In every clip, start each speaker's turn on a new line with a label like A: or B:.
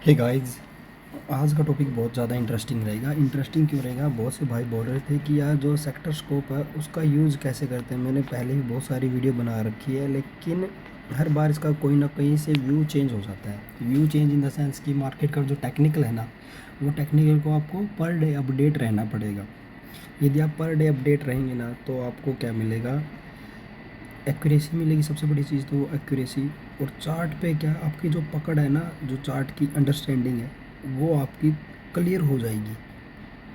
A: Hey guys, आज का topic बहुत ज़्यादा इंटरेस्टिंग रहेगा। इंटरेस्टिंग क्यों रहेगा? बहुत से भाई बोल रहे थे कि यार जो सेक्टर स्कोप है उसका यूज़ कैसे करते हैं। मैंने पहले भी बहुत सारी वीडियो बना रखी है, लेकिन हर बार इसका कोई ना कहीं से व्यू चेंज हो जाता है। View change in the sense कि मार्केट का जो टेक्निकल है ना, वो टेक्निकल को आपको पर डे अपडेट रहना पड़ेगा। यदि आप पर डे अपडेट रहेंगे ना, तो आपको क्या मिलेगा? एक्यूरेसी मिलेगी। सबसे बड़ी चीज़ तो एक्यूरेसी। और चार्ट पे क्या, आपकी जो पकड़ है ना, जो चार्ट की अंडरस्टैंडिंग है, वो आपकी क्लियर हो जाएगी।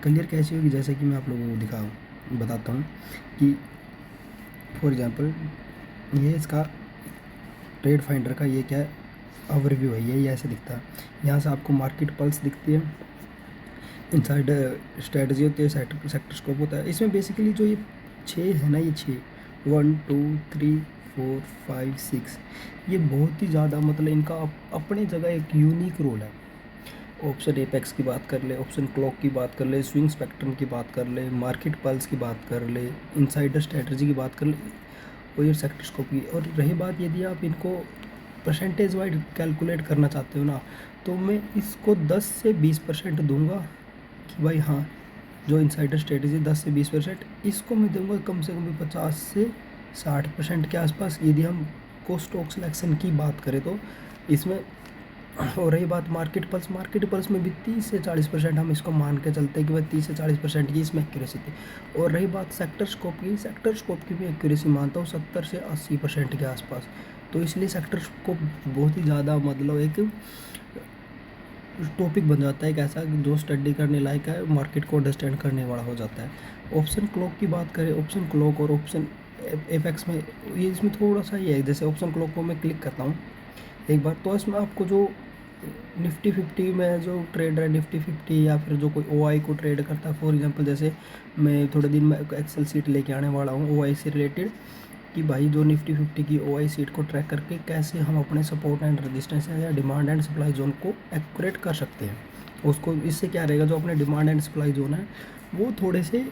A: क्लियर कैसी होगी? जैसे कि मैं आप लोगों को बताता हूँ कि फॉर एग्जांपल ये इसका ट्रेड फाइंडर का ये क्या है, ओवरव्यू है। ये ऐसे दिखता है। यहाँ से आपको मार्केट पल्स दिखती है, इनसाइड स्ट्रेटजी होती है, सेक्टर स्कोप होता है। इसमें बेसिकली जो ये 6 है ना, ये 6 1 2 3 4 5 6, ये बहुत ही ज़्यादा मतलब इनका अपने जगह एक यूनिक रोल है। ऑप्शन एपेक्स की बात कर ले, ऑप्शन क्लॉक की बात कर ले, स्विंग स्पेक्ट्रम की बात कर ले, मार्केट पल्स की बात कर ले, इनसाइडर स्ट्रेटजी की बात कर ले, और ये सेक्टर स्कोप की। और रही बात, यदि आप इनको परसेंटेज वाइज कैलकुलेट करना चाहते हो ना, तो मैं इसको 10 से 20% दूंगा कि भाई हाँ, जो इनसाइडर स्ट्रेटजी 10 से 20%, इसको मैं दूंगा कम से कम भी 50 से 60% के आसपास। यदि हम को स्टॉक सिलेक्शन की बात करें तो इसमें। और रही बात मार्केट पल्स में भी 30 से 40% हम इसको मान के चलते हैं कि भाई 30 से 40% की इसमें एक्यूरेसी थी। और रही बात सेक्टर स्कोप की भी एक्यूरेसी मानता हूँ 70 से 80% के आसपास। तो इसलिए सेक्टर स्कोप बहुत ही ज़्यादा मतलब एक टॉपिक बन जाता है, एक ऐसा जो स्टडी करने लायक है, मार्केट को अंडरस्टैंड करने वाला हो जाता है। ऑप्शन क्लॉक की बात करें, ऑप्शन क्लॉक और ऑप्शन एपेक्स में ये इसमें थोड़ा सा ये है। जैसे ऑप्शन क्लॉक को मैं क्लिक करता हूँ एक बार, तो इसमें आपको जो निफ्टी 50 में जो ट्रेडर है, निफ्टी 50 या फिर जो कोई ओआई को ट्रेड करता है, फॉर एग्जांपल जैसे मैं थोड़े दिन में एक्सेल सीट लेके आने वाला हूँ ओआई से रिलेटेड, कि भाई जो निफ्टी 50 की ओआई सीट को ट्रैक करके कैसे हम अपने सपोर्ट एंड रेजिस्टेंस या डिमांड एंड सप्लाई जोन को एक्यूरेट कर सकते हैं। उसको इससे क्या रहेगा, जो अपने डिमांड एंड सप्लाई जोन है वो थोड़े से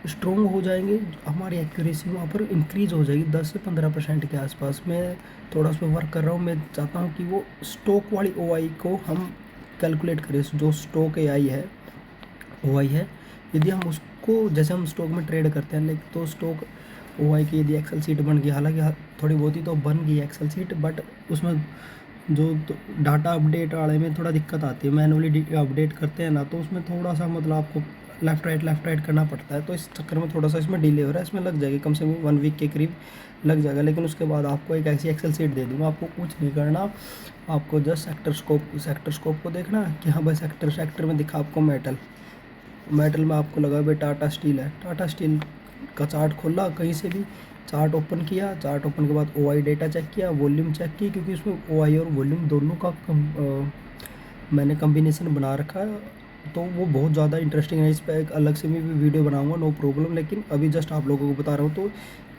A: स्ट्रॉन्ग हो जाएंगे, हमारी एक्यूरेसी वहाँ पर इंक्रीज़ हो जाएगी 10 से 15% के आसपास। मैं थोड़ा उस पर वर्क कर रहा हूँ। मैं चाहता हूँ कि वो स्टॉक वाली ओआई को हम कैलकुलेट करें। जो स्टॉक एआई है, ओआई है, यदि हम उसको, जैसे हम स्टॉक में ट्रेड करते हैं, लेकिन तो स्टॉक ओआई की यदि एक्सेल सीट बन गई, हालांकि थोड़ी बहुत ही तो बन गई एक्सेल सीट, बट उसमें जो डाटा अपडेट वाले में थोड़ा दिक्कत आती है। मैनुअली अपडेट करते हैं ना, तो उसमें थोड़ा सा मतलब आपको लेफ़्ट राइट करना पड़ता है। तो इस चक्कर में थोड़ा सा इसमें डिले हो रहा है। इसमें लग जाएगी कम से कम 1 वीक के करीब लग जाएगा। लेकिन उसके बाद आपको एक ऐसी एक्सेल सीट दे दूँगा, आपको कुछ नहीं करना। आपको जस्ट सेक्टर स्कोप को देखना कि हाँ भाई, सेक्टर में दिखा आपको मेटल में आपको लगा भाई टाटा स्टील है। टाटा स्टील का चार्ट खोला कहीं से भी, चार्ट ओपन किया, चार्ट ओपन के बाद ओआई डेटा चेक किया, वॉल्यूम चेक की, क्योंकि उसमें ओआई और वॉल्यूम दोनों का मैंने कम्बिनेशन बना रखा है। तो वो बहुत ज़्यादा इंटरेस्टिंग है। इस पर एक अलग से मैं भी वीडियो बनाऊंगा, नो प्रॉब्लम। लेकिन अभी जस्ट आप लोगों को बता रहा हूँ। तो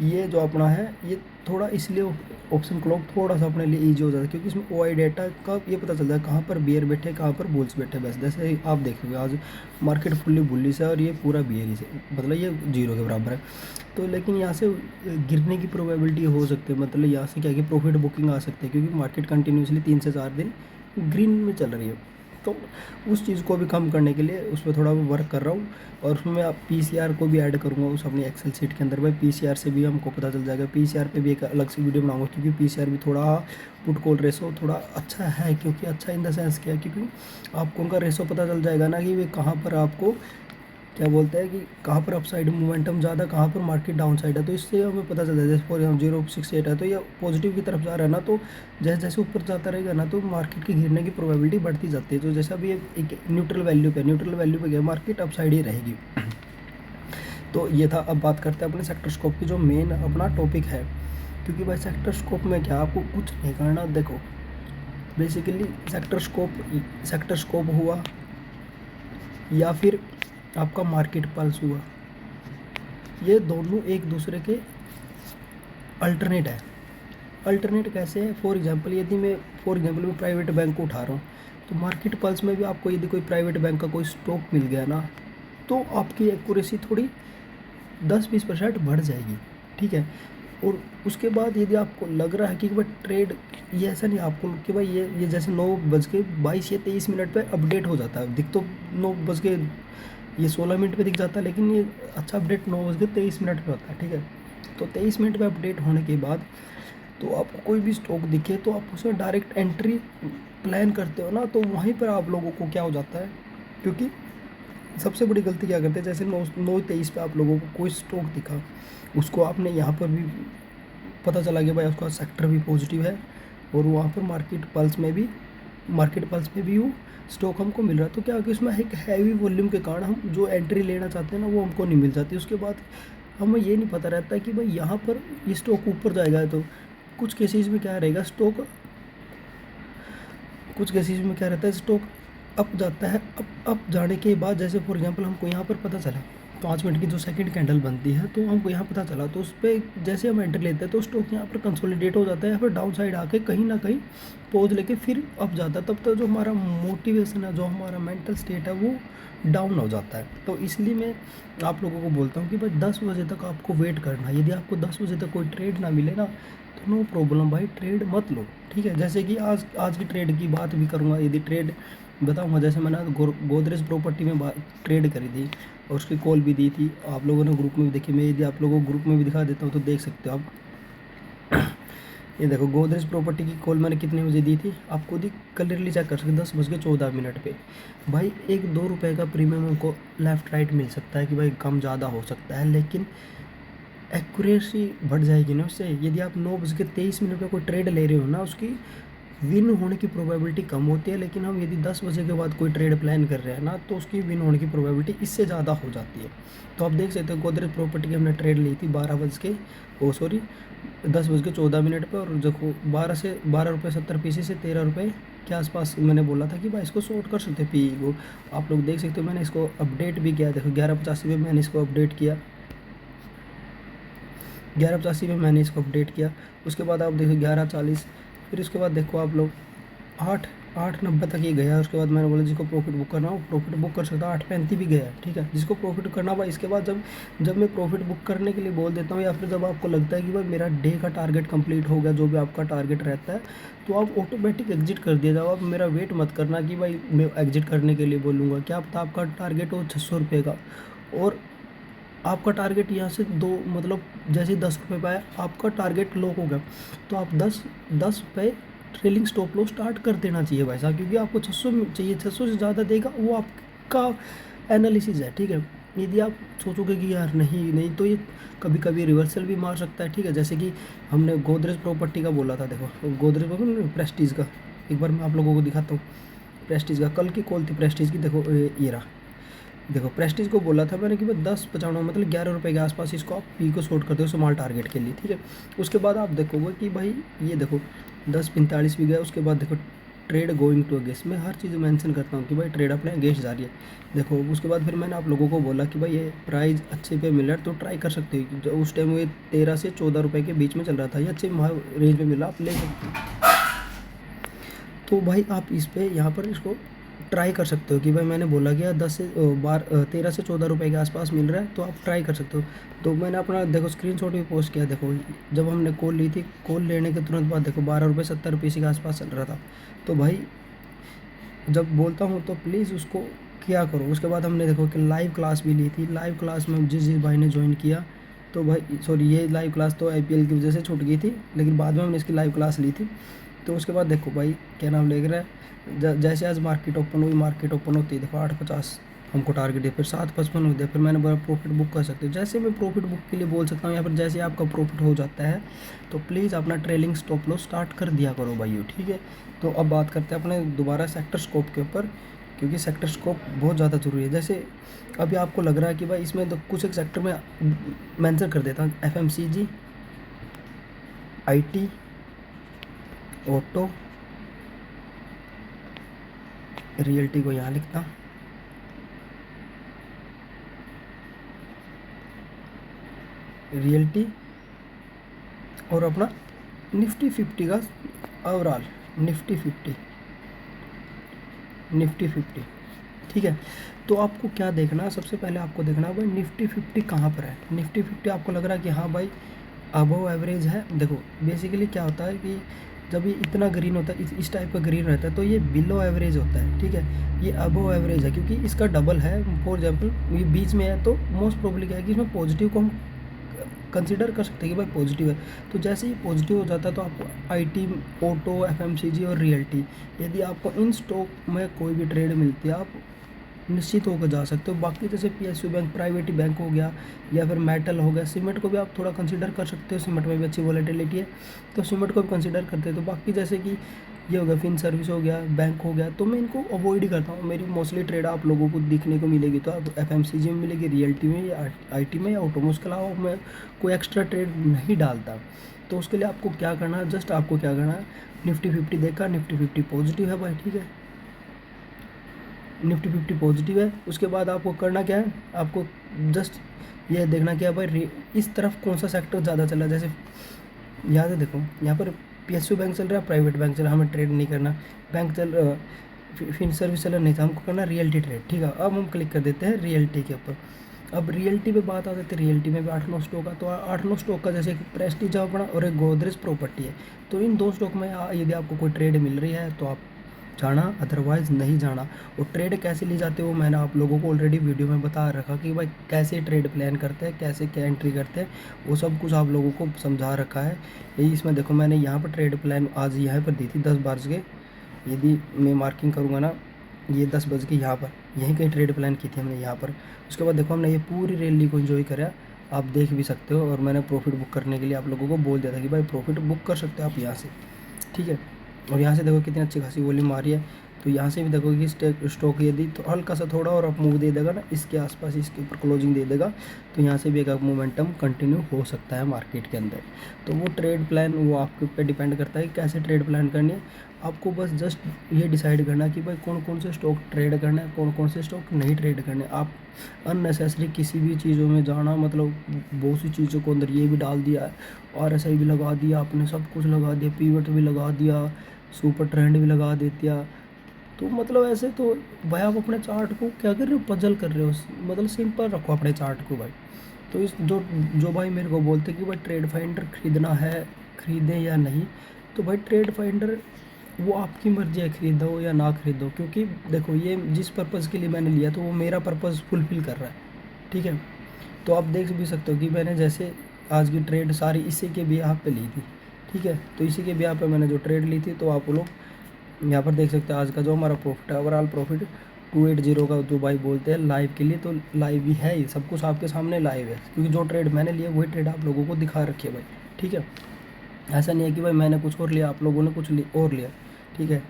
A: ये जो अपना है, ये थोड़ा इसलिए ऑप्शन क्लॉक थोड़ा सा अपने लिए ईजी हो जाता है, क्योंकि इसमें ओआई डेटा का ये पता चलता है कहाँ पर बियर बैठे, कहाँ पर बुल्स बैठे। बस जैसे आप देखोगे आज मार्केट फुल्ली बुलिश है और ये पूरा बियर ही से, मतलब ये जीरो के बराबर है। तो लेकिन यहाँ से गिरने की प्रोबेबिलिटी हो सकती है, मतलब यहाँ से क्या कि प्रॉफिट बुकिंग आ सकती है, क्योंकि मार्केट कंटिन्यूसली 3 से 4 दिन ग्रीन में चल रही है। तो उस चीज़ को भी कम करने के लिए उस पर थोड़ा वर्क कर रहा हूँ। और उसमें मैं पीसीआर को भी ऐड करूँगा उस अपनी एक्सेल सीट के अंदर। भाई पीसीआर से भी हमको पता चल जाएगा। पीसीआर पे भी एक अलग से वीडियो बनाऊंगा, क्योंकि पीसीआर भी थोड़ा पुट कॉल रेशो थोड़ा अच्छा है। क्योंकि अच्छा इन द सेंस क्या है, क्योंकि आपको उनका रेशो पता चल जाएगा ना कि वे कहाँ पर आपको क्या बोलते हैं कि कहाँ पर अपसाइड मोमेंटम ज़्यादा, कहाँ पर मार्केट डाउन साइड है। तो इससे हमें पता चलता है। जैसे फॉर एग्जाम्पल 068 है, तो ये पॉजिटिव की तरफ जा रहा है ना, तो जैसे जैसे ऊपर जाता रहेगा ना, तो मार्केट की गिरने की प्रोबेबिलिटी बढ़ती जाती है। तो जैसा भी एक न्यूट्रल वैल्यू पे गया, मार्केट अपसाइड ही रहेगी। तो ये था। अब बात करते हैं अपने सेक्टर स्कोप की, जो मेन अपना टॉपिक है। क्योंकि भाई सेक्टर स्कोप में क्या, आपको कुछ नहीं करना। देखो बेसिकली सेक्टर स्कोप हुआ या फिर आपका मार्केट पल्स हुआ, ये दोनों एक दूसरे के अल्टरनेट है। अल्टरनेट कैसे है? फॉर एग्जांपल यदि मैं प्राइवेट बैंक को उठा रहा हूँ, तो मार्केट पल्स में भी आपको यदि कोई प्राइवेट बैंक का कोई स्टॉक मिल गया ना, तो आपकी एक्यूरेसी थोड़ी 10-20% बढ़ जाएगी। ठीक है। और उसके बाद यदि आपको लग रहा है कि भाई ट्रेड, ये ऐसा नहीं आपको कि भाई ये जैसे 9:22 या 23 मिनट पे अपडेट हो जाता है, दिख तो 9 ये 16 मिनट पे दिख जाता है, लेकिन ये अच्छा अपडेट 9:23 मिनट पे होता है, ठीक है। तो 23 मिनट पे अपडेट होने के बाद तो आपको कोई भी स्टॉक दिखे तो आप उसमें डायरेक्ट एंट्री प्लान करते हो ना, तो वहीं पर आप लोगों को क्या हो जाता है, क्योंकि सबसे बड़ी गलती क्या करते हैं, जैसे 9:23 पे आप लोगों को कोई स्टॉक दिखा, उसको आपने यहाँ पर भी पता चला कि भाई उसका सेक्टर भी पॉजिटिव है और वहाँ पर मार्केट पल्स में भी वो स्टॉक हमको मिल रहा है, तो क्या कि उसमें एक हैवी वॉल्यूम के कारण हम जो एंट्री लेना चाहते हैं ना वो हमको नहीं मिल जाती। उसके बाद हमें ये नहीं पता रहता कि भाई यहाँ पर ये स्टॉक ऊपर जाएगा, तो कुछ केसेस में क्या रहेगा, कुछ केसेस में क्या रहता है, स्टॉक अप जाता है। अप जाने के बाद जैसे फॉर एग्जांपल हमको यहाँ पर पता चला 5 मिनट की जो सेकंड कैंडल बनती है, तो हमको यहाँ पता चला, तो उस पर जैसे हम एंट्री लेते हैं तो स्टॉक यहाँ पर कंसोलिडेट हो जाता है या फिर डाउन साइड आके कहीं ना कहीं पॉज लेके फिर अप जाता है। तब तक जो हमारा मोटिवेशन है, जो हमारा मेंटल स्टेट है, वो डाउन हो जाता है। तो इसलिए मैं आप लोगों को बोलता हूँ कि भाई 10 बजे तक आपको वेट करना है। यदि आपको 10 बजे तक कोई ट्रेड ना मिले ना, तो नो प्रॉब्लम भाई, ट्रेड मत लो, ठीक है। जैसे कि आज की ट्रेड की बात भी करूँगा, यदि ट्रेड बताऊँगा, जैसे मैंने गोदरेज प्रॉपर्टी में ट्रेड करी थी और उसकी कॉल भी दी थी, आप लोगों ने ग्रुप में भी देखी, मैं यदि आप लोगों को ग्रुप में भी दिखा देता हूँ तो देख सकते हो आप। ये देखो गोदरेज प्रॉपर्टी की कॉल मैंने कितने बजे दी थी, आप खुद ही क्लियरली चेक कर सकते 10:14 पे। भाई 1-2 रुपये का प्रीमियम हमको लेफ़्ट राइट मिल सकता है कि भाई कम ज़्यादा हो सकता है, लेकिन एक्यूरेसी बढ़ जाएगी ना उससे। यदि आप 9:23 पे कोई ट्रेड ले रहे हो ना, उसकी विन होने की प्रोबेबिलिटी कम होती है, लेकिन हम यदि 10 बजे के बाद कोई ट्रेड प्लान कर रहे हैं ना, तो उसकी विन होने की प्रोबेबिलिटी इससे ज़्यादा हो जाती है। तो आप देख सकते हो गोदरेज प्रॉपर्टी की हमने ट्रेड ली थी 10:14 पे, और देखो 12 रुपये 70 पैसे से 13 रुपये के आसपास मैंने बोला था कि भाई इसको शॉर्ट कर सकते हैं पी को। आप लोग देख सकते हो मैंने इसको अपडेट भी किया, देखो 11:85 में मैंने इसको अपडेट किया, 11:85 में मैंने इसको अपडेट किया। उसके बाद आप देखो 11:40, फिर उसके बाद देखो आप लोग 8:90 तक ये गया। उसके बाद मैंने बोला जिसको प्रॉफिट बुक करना हो प्रॉफिट बुक कर सकता है, 8:35 भी गया, ठीक है। जिसको प्रॉफिट करना हुआ, इसके बाद जब मैं प्रॉफिट बुक करने के लिए बोल देता हूँ, या फिर जब आपको लगता है कि भाई मेरा डे का टारगेट कंप्लीट हो गया, जो भी आपका टारगेट रहता है, तो आप ऑटोमेटिक एग्जिट कर दिया जाओ। आप मेरा वेट मत करना कि भाई मैं एग्जिट करने के लिए बोलूँगा, क्या पता आपका टारगेट हो 600 रुपये का, और आपका टारगेट यहाँ से दो मतलब जैसे 10 रुपये पे आया, आपका टारगेट लॉक हो गया, तो आप 10 पे ट्रेलिंग स्टॉप लॉस स्टार्ट कर देना चाहिए भाई साहब, क्योंकि आपको 600 चाहिए, 600 से ज़्यादा देगा वो आपका एनालिसिस है, ठीक है। यदि आप सोचोगे कि यार नहीं तो ये कभी कभी रिवर्सल भी मार सकता है, ठीक है। जैसे कि हमने गोदरेज प्रॉपर्टी का बोला था, देखो गोदरेज प्रेस्टीज का, एक बार मैं आप लोगों को दिखाता हूँ। प्रेस्टीज का कल की कॉल थी प्रेस्टीज की, देखो ये रहा, देखो प्रेस्टीज को बोला था मैंने कि भाई 10:95 मतलब 11 रुपये के आसपास इसको आप पी को शॉर्ट करते हो स्मॉल टारगेट के लिए, ठीक है। उसके बाद आप देखोगे कि भाई ये देखो 10:45 भी गया। उसके बाद देखो ट्रेड गोइंग टू अगेंस्ट, मैं हर चीज़ मेंशन करता हूँ कि भाई ट्रेड अपने अगेंस्ट जा रही है, देखो। उसके बाद फिर मैंने आप लोगों को बोला कि भाई ये प्राइस अच्छे पे मिल रहा है तो ट्राई कर सकते हो, जो उस टाइम वो 13 से 14 रुपये के बीच में चल रहा था, ये अच्छे रेंज में मिला, आप ले सकते हो। तो भाई आप इस पे यहाँ पर इसको ट्राई कर सकते हो कि भाई मैंने बोला कि 13 से 14 रुपये के आसपास मिल रहा है, तो आप ट्राई कर सकते हो। तो मैंने अपना देखो स्क्रीनशॉट भी पोस्ट किया, देखो जब हमने कॉल ली थी, कॉल लेने के तुरंत बाद देखो 12 रुपये 70 पैसे के आसपास चल रहा था। तो भाई जब बोलता हूँ तो प्लीज़ उसको किया करो। उसके बाद हमने देखो कि लाइव क्लास भी ली थी, लाइव क्लास में जिस भाई ने ज्वाइन किया, तो भाई सॉरी ये लाइव क्लास तो IPL की वजह से छूट गई थी, लेकिन बाद में हमने इसकी लाइव क्लास ली थी। तो उसके बाद देखो भाई क्या नाम ले रहा है, जैसे आज मार्केट ओपन हुई, मार्केट ओपन होती है देखो 8:50 हमको टारगेट है, फिर 7:55 होते हैं, फिर मैंने बोला प्रॉफिट बुक कर सकते हो। जैसे मैं प्रॉफिट बुक के लिए बोल सकता हूँ, या फिर जैसे आपका प्रॉफिट हो जाता है तो प्लीज़ अपना ट्रेलिंग स्टॉप लॉस स्टार्ट कर दिया करो भाई, ठीक है। तो अब बात करते हैं अपने दोबारा सेक्टर स्कोप के ऊपर, क्योंकि सेक्टर स्कोप बहुत ज़्यादा ज़रूरी है। जैसे अभी आपको लग रहा है कि भाई इसमें तो कुछ एक सेक्टर में मेंशन कर देता हूँ, FMCG, IT, ऑटो, रियल्टी को यहाँ लिखता, रियल्टी, और अपना निफ्टी 50 का ओवरऑल, निफ्टी 50, ठीक है। तो आपको क्या देखना है, सबसे पहले आपको देखना है भाई निफ्टी 50 कहाँ पर है। निफ्टी 50 आपको लग रहा है कि हाँ भाई अबव एवरेज है। देखो बेसिकली क्या होता है कि जब ये इतना ग्रीन होता है, इस टाइप का ग्रीन रहता है, तो ये बिलो एवरेज होता है, ठीक है। ये अबव एवरेज है क्योंकि इसका डबल है। फॉर एग्जांपल ये बीच में है, तो मोस्ट प्रोबेबली क्या है कि इसमें पॉजिटिव को हम कंसिडर कर सकते हैं कि भाई पॉजिटिव है। तो जैसे ही पॉजिटिव हो जाता है तो आपको आईटी, ऑटो, एफएमसीजी और रियल्टी, यदि आपको इन स्टॉक में कोई भी ट्रेड मिलती है, आप निश्चित होकर जा सकते हो। बाकी जैसे पीएसयू बैंक, प्राइवेट बैंक हो गया, या फिर मेटल हो गया, सीमेंट को भी आप थोड़ा कंसीडर कर सकते हो, सीमेंट में भी अच्छी वॉलेटिलिटी है, तो सीमेंट को भी कंसीडर करते हैं। तो बाकी जैसे कि ये हो गया, फिन सर्विस हो गया, बैंक हो गया, तो मैं इनको अवॉइड ही करता हूँ। मेरी मोस्टली ट्रेड आप लोगों को दिखने को मिलेगी तो आप एफएमसीजी में मिलेगी, रियल्टी में या आईटी में या ऑटोमोबाइल्स के अलावा मैं कोई एक्स्ट्रा ट्रेड नहीं डालता। तो उसके लिए आपको क्या करना है, जस्ट आपको क्या करना है, निफ्टी 50 देखा, निफ्टी 50 पॉजिटिव है भाई, ठीक है, निफ्टी 50 पॉजिटिव है। उसके बाद आपको करना क्या है, आपको जस्ट ये देखना क्या है भाई, इस तरफ कौन सा सेक्टर ज़्यादा चला। जैसे यहाँ से देखो, यहाँ पर पीएसयू बैंक चल रहा है, प्राइवेट बैंक चल रहा है, हमें ट्रेड नहीं करना। बैंक चल फिन सर्विस चल रहा नहीं था, हमको करना रियल्टी ट्रेड, ठीक है। अब हम क्लिक कर देते हैं रियल्टी के ऊपर। अब रियल्टी पे बात आ जाती है, रियल्टी में भी 8-9 स्टॉक है। तो 8-9 स्टॉक का जैसे एक प्रेस्टीज अपना और एक गोदरेज प्रॉपर्टी है। तो इन दो स्टॉक में यदि आपको कोई ट्रेड मिल रही है तो आप जाना, अदरवाइज़ नहीं जाना। और ट्रेड कैसे ली जाती है वो मैंने आप लोगों को ऑलरेडी वीडियो में बता रखा कि भाई कैसे ट्रेड प्लान करते हैं, कैसे क्या एंट्री करते हैं, वो सब कुछ आप लोगों को समझा रखा है। यही इसमें देखो, मैंने यहाँ पर ट्रेड प्लान आज यहाँ पर दी थी 10 बज के, यदि मैं मार्किंग करूँगा ना, ये 10 बज के यहाँ पर यहीं कहीं ट्रेड प्लान की थी हमने यहाँ पर। उसके बाद देखो हमने ये पूरी रैली को एंजॉय करा, आप देख भी सकते हो। और मैंने प्रॉफिट बुक करने के लिए आप लोगों को बोल दिया था कि भाई प्रॉफिट बुक कर सकते हो आप यहाँ से, ठीक है। और यहाँ से देखो कितनी अच्छी खासी वॉल्यूम आ रही है। तो यहाँ से भी देखो कि स्टॉक यदि तो हल्का सा थोड़ा और आप मूव दे देगा ना, इसके आसपास इसके ऊपर क्लोजिंग दे देगा, तो यहाँ से भी एक मोमेंटम कंटिन्यू हो सकता है मार्केट के अंदर। तो वो ट्रेड प्लान वो आपके ऊपर डिपेंड करता है कि कैसे ट्रेड प्लान करनी है। आपको बस जस्ट ये डिसाइड करना कि भाई कौन कौन से स्टॉक ट्रेड करना है, कौन कौन से स्टॉक नहीं ट्रेड करने। आप अननेसेसरी किसी भी चीज़ों में जाना, मतलब बहुत सी चीज़ों को अंदर ये भी डाल दिया है, आरएसआई भी लगा दिया आपने, सब कुछ लगा दिया, पीवट भी लगा दिया, सुपर ट्रेंड भी लगा देती, तो मतलब ऐसे तो भाई आप अपने चार्ट को क्या कर रहे हो, पजल कर रहे हो। मतलब सिंपल रखो अपने चार्ट को भाई। तो इस जो जो भाई मेरे को बोलते कि भाई ट्रेड फाइंडर ख़रीदना है, ख़रीदें या नहीं, तो भाई ट्रेड फाइंडर वो आपकी मर्ज़ी है, ख़रीदो या ना ख़रीदो। क्योंकि देखो ये जिस पर्पज़ के लिए मैंने लिया तो वो मेरा पर्पज़ फुलफ़िल कर रहा है, ठीक है। तो आप देख भी सकते हो कि मैंने जैसे आज की ट्रेड सारी इसी के बिहाफ पे ली थी, ठीक है। तो इसी के बिहाफ पे मैंने जो ट्रेड ली थी, तो आप लोग यहाँ पर देख सकते हैं आज का जो हमारा प्रॉफिट है, ओवरऑल प्रॉफिट 280 का जो भाई बोलते हैं लाइव के लिए, तो लाइव ही है, ये सब कुछ आपके सामने लाइव है। क्योंकि जो ट्रेड मैंने लिया वही ट्रेड आप लोगों को दिखा रखी है भाई, ठीक है। ऐसा नहीं है कि भाई मैंने कुछ और लिया, आप लोगों ने कुछ और लिया, ठीक है।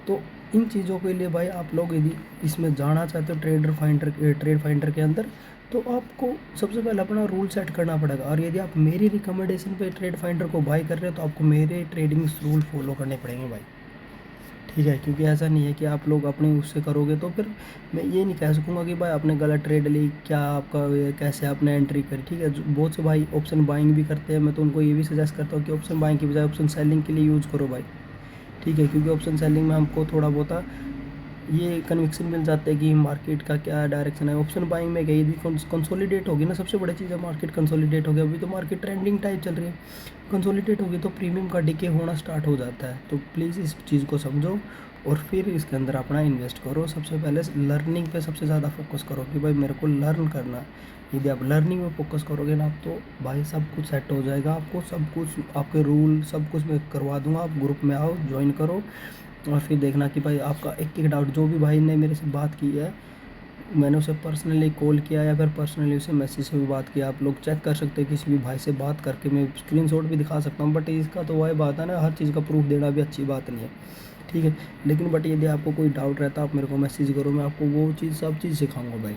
A: तो इन चीज़ों के लिए भाई आप लोग यदि इसमें जाना चाहते हो ट्रेड फाइंडर के अंदर, तो आपको सबसे पहले अपना रूल सेट करना पड़ेगा। और यदि आप मेरी रिकमेंडेशन पे ट्रेड फाइंडर को बाय कर रहे हो तो आपको मेरे ट्रेडिंग रूल फॉलो करने पड़ेंगे भाई, ठीक है। क्योंकि ऐसा नहीं है कि आप लोग अपने उससे करोगे तो फिर मैं ये नहीं कह सकूँगा कि भाई आपने गलत ट्रेड ली, क्या आपका कैसे आपने एंट्री करी, ठीक है। बहुत से भाई ऑप्शन बाइंग भी करते हैं, मैं तो उनको ये भी सजेस्ट करता हूँ कि ऑप्शन बाइंग की बजाय ऑप्शन सेलिंग के लिए यूज़ करो भाई, ठीक है। क्योंकि ऑप्शन सेलिंग में हमको थोड़ा बहुत ये कन्विक्शन मिल जाता है कि मार्केट का क्या डायरेक्शन है। ऑप्शन बाइंग में गई थी कंसोलिडेट होगी ना, सबसे बड़ी चीज़ है मार्केट कंसोलिडेट हो गया। अभी तो मार्केट ट्रेंडिंग टाइप चल रही है, कंसोलिडेट होगी तो प्रीमियम का डिके होना स्टार्ट हो जाता है। तो प्लीज़ इस चीज़ को समझो और फिर इसके अंदर अपना इन्वेस्ट करो। सबसे पहले लर्निंग पे सबसे ज़्यादा फोकस करो कि भाई मेरे को लर्न करना है। यदि आप लर्निंग में फोकस करोगे ना तो भाई सब कुछ सेट हो जाएगा। आपको सब कुछ, आपके रूल सब कुछ मैं करवा दूंगा। आप ग्रुप में आओ, ज्वाइन करो और फिर देखना कि भाई आपका एक एक डाउट, जो भी भाई ने मेरे से बात की है, मैंने उसे पर्सनली कॉल किया या फिर पर्सनली उसे मैसेज से भी बात किया, आप लोग चेक कर सकते हैं किसी भी भाई से बात करके। मैं स्क्रीनशॉट भी दिखा सकता हूँ, बट इसका तो वही बात है ना, हर चीज़ का प्रूफ देना भी अच्छी बात नहीं है, ठीक है। लेकिन बट यदि आपको कोई डाउट रहता है आप मेरे को मैसेज करो, मैं आपको वो चीज़ सब चीज़ सिखाऊंगा भाई,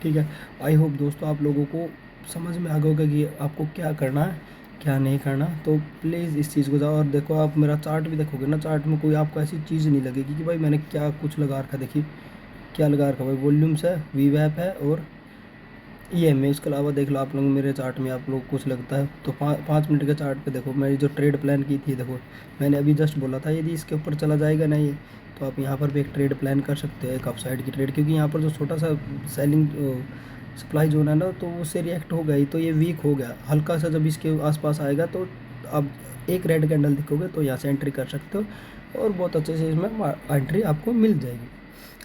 A: ठीक है। आई होप दोस्तों आप लोगों को समझ में आ गया होगा कि आपको क्या करना है क्या नहीं करना। तो प्लीज़ इस चीज़ को जाओ और देखो। आप मेरा चार्ट भी देखोगे ना, चार्ट में कोई आपको ऐसी चीज़ नहीं लगेगी कि भाई मैंने क्या कुछ लगा रखा। देखिए क्या लगा रखा भाई, वॉल्यूम्स है, वी वैप है और EMA। इसके अलावा देख लो आप लोग मेरे चार्ट में आप लोग कुछ लगता है तो 5 मिनट के चार्ट पे देखो मेरी जो ट्रेड प्लान की थी। देखो मैंने अभी जस्ट बोला था यदि इसके ऊपर चला जाएगा ना ये, तो आप यहाँ पर भी एक ट्रेड प्लान कर सकते हो, एक अपसाइड की ट्रेड। क्योंकि यहाँ पर जो छोटा सा सेलिंग सप्लाई जोन है ना, तो उससे रिएक्ट हो गई तो ये वीक हो गया हल्का सा। जब इसके आसपास आएगा तो अब एक रेड कैंडल दिखोगे तो यहाँ से एंट्री कर सकते हो और बहुत अच्छे से इसमें एंट्री आपको मिल जाएगी।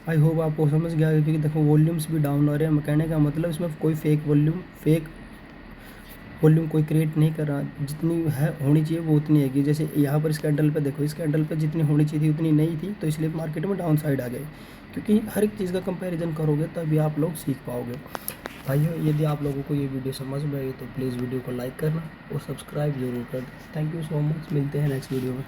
A: आई होप आपको समझ गया है, क्योंकि देखो वॉल्यूम्स भी डाउन हो रहे हैं। कहने का मतलब इसमें कोई फेक वॉल्यूम कोई क्रिएट नहीं कर रहा, जितनी है होनी चाहिए वो उतनी है। कि जैसे यहाँ पर इस कैंडल पे देखो, इस कैंडल पे जितनी होनी चाहिए थी उतनी नहीं थी, तो इसलिए मार्केट में डाउन साइड आ गए। क्योंकि हर एक चीज़ का कंपैरिजन करोगे तभी आप लोग सीख पाओगे। भाइयों, यदि आप लोगों को ये वीडियो समझ में आई तो प्लीज़ वीडियो को लाइक करना और सब्सक्राइब जरूर कर दें। थैंक यू सो मच, मिलते हैं नेक्स्ट वीडियो में।